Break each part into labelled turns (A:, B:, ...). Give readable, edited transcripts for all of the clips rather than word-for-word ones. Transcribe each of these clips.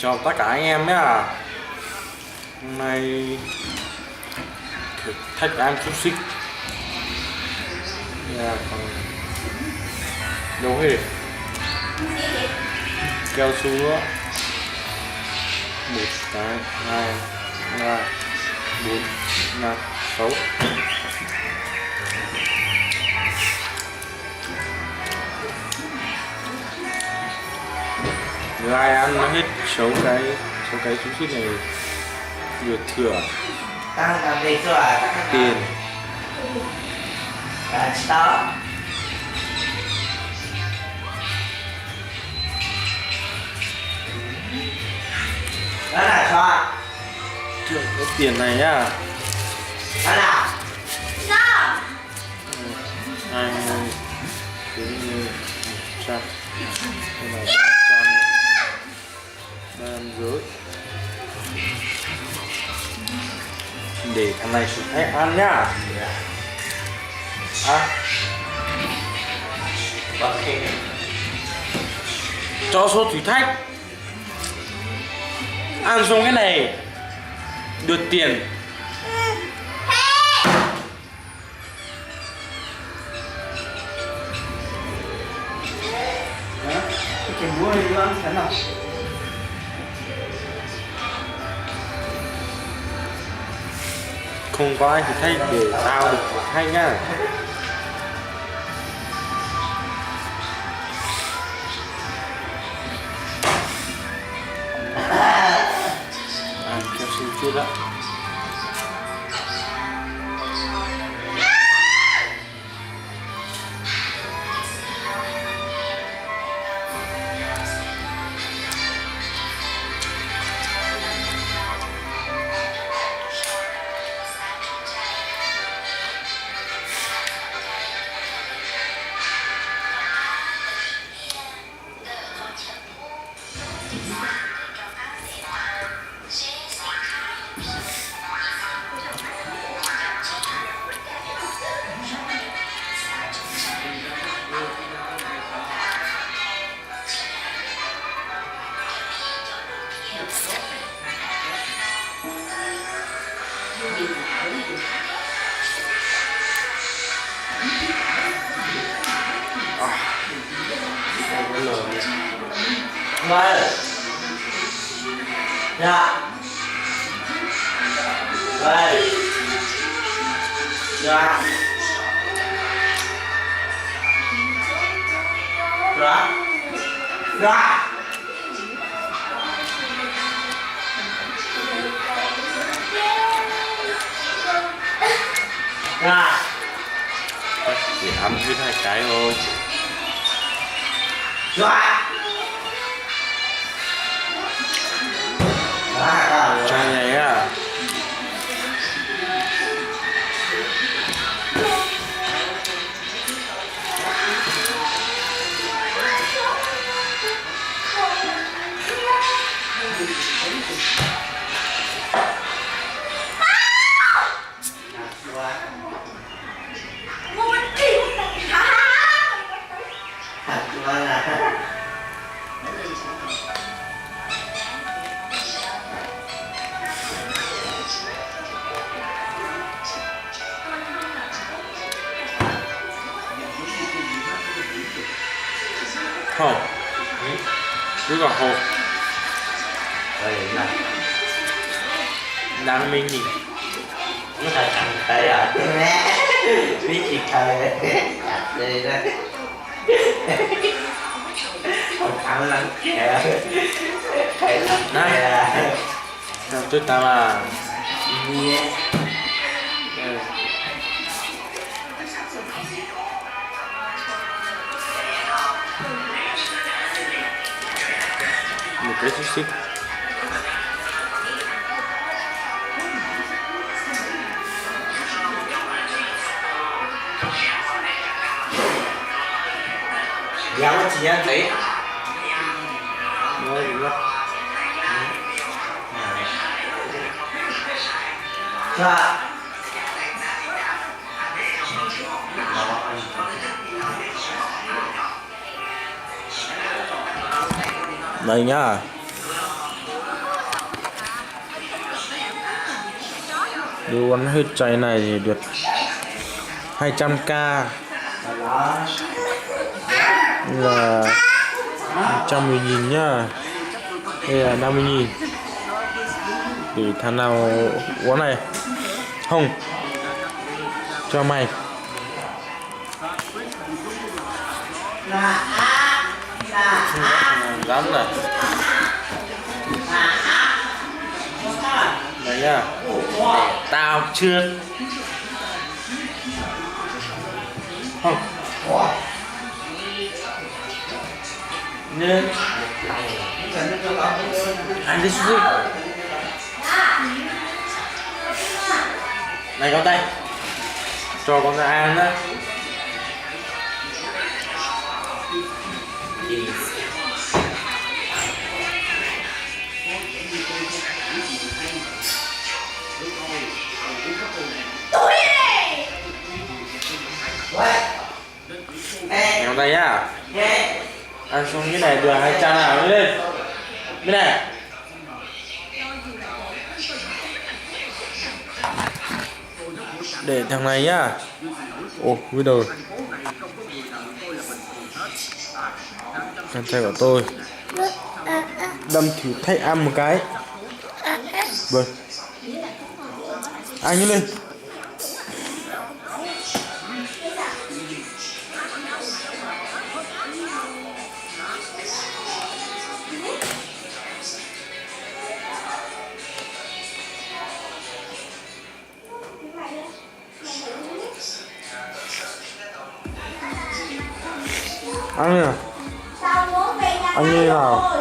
A: Chào tất cả anh em nhé. Hôm nay thử thách ăn xúc xích. Còn đâu hết keo su nữa. 1 cái 2 3 4 5 6. Nếu ai ăn hết 6 cái xúc xích này được thưởng tiền.
B: Đó là sao?
A: Thưởng cái tiền này nhá.
B: Đó là
C: sao?
A: 20 đến 100. Đây là 300. 300 rưỡi. Để thằng này thử thách ăn nhá.
B: ok.
A: Cho số thử thách. Ăn xong cái này được tiền.
B: Cái búa này ăn thế nào?
A: Không có ai thử thách để tao được thử thách nhá. Ăn keo su chút đó.
B: Vâng. Dạ. Vâng. Dạ. Dạ. Dạ. Dạ.
A: Chỉ ăn hết 2 cái thôi.
B: Dạ.
A: Chai này á. Không. Cứ còn hộp. Đang minh nhỉ.
B: Nó thật thấy rồi. Biết chị cười đây đó. Không ăn lắm kìa.
A: Này. Sao tôi ta mà.
B: Nhé.
A: Một cái xúc xích.
B: Dạ chị ăn tí.
A: Nói gì đó.
B: Dạ.
A: Đây nhá. Đồ ăn hết cháy này thì được 200k là 110.000 nhá. Đây là 50.000. Để thằng nào quán này không cho mày. Dám này. Đấy nhá. Tao chưa. Không. Nên anh đi sushi. Này con tay. Cho con ra ăn đó. Ngày tay nhá. Ăn xong cái này được 200 nào mới lên. Bên này. Để thằng này nhá. Ồ, bây giờ con trai của tôi đâm thử thay ăn một cái. Vâng. Anh lên. Ăn nè. Ăn như nào?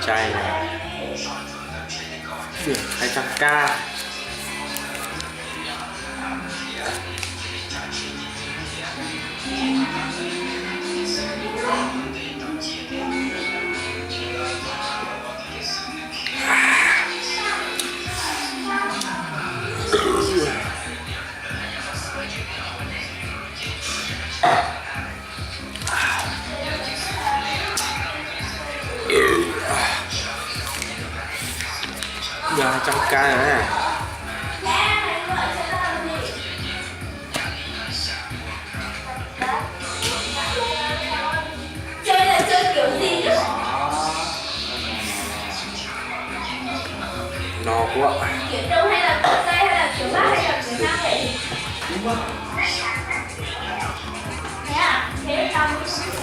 A: Chai này 200k. Giờ 200k rồi nè.
C: Chơi là chơi kiểu gì đó?
A: No quá.
C: Kiểu Trung hay là kiểu Tây hay là kiểu Bắc hay là kiểu Nam vậy? Thế à? Thế tao mới không biết.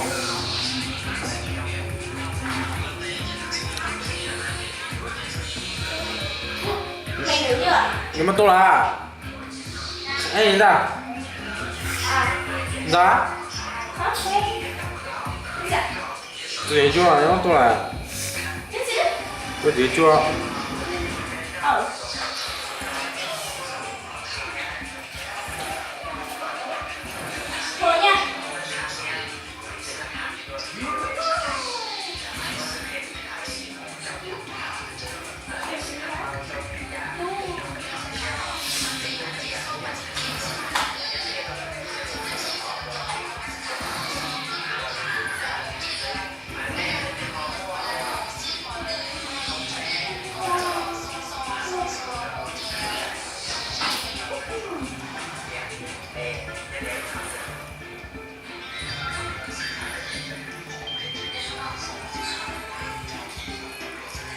C: Mày hiểu chưa?
A: Nhưng mà tôi là anh nhìn ra
C: À,
A: giá
C: có thế. Dạ,
A: để chưa nếu tôi là
C: chứ chứ.
A: tôi để chưa.
C: Thôi nha.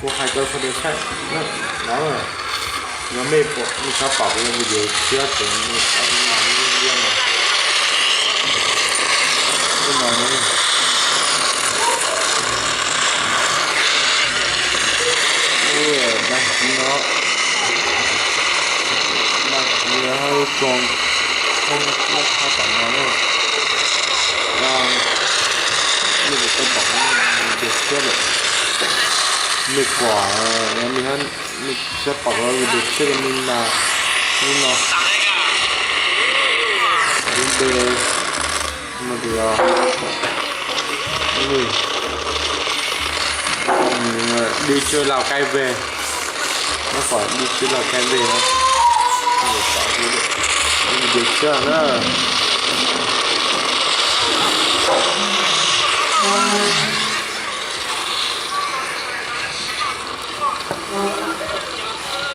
A: Cô hai cơ không được sách nó rồi nó mê bộ mình sao bảo cái video chưaถึงmình sao làm như vậy mà cái này này ui đăng ký nó hơi còn không phát triển nó nữa như vậy tôi bảo được chưa được mệt quả mình hơn mình sẽ bảo là được chưa mình là nhưng mà về mà thì đi chơi Lào Cai về nó phải đi chơi Lào Cai về không được chưa nữa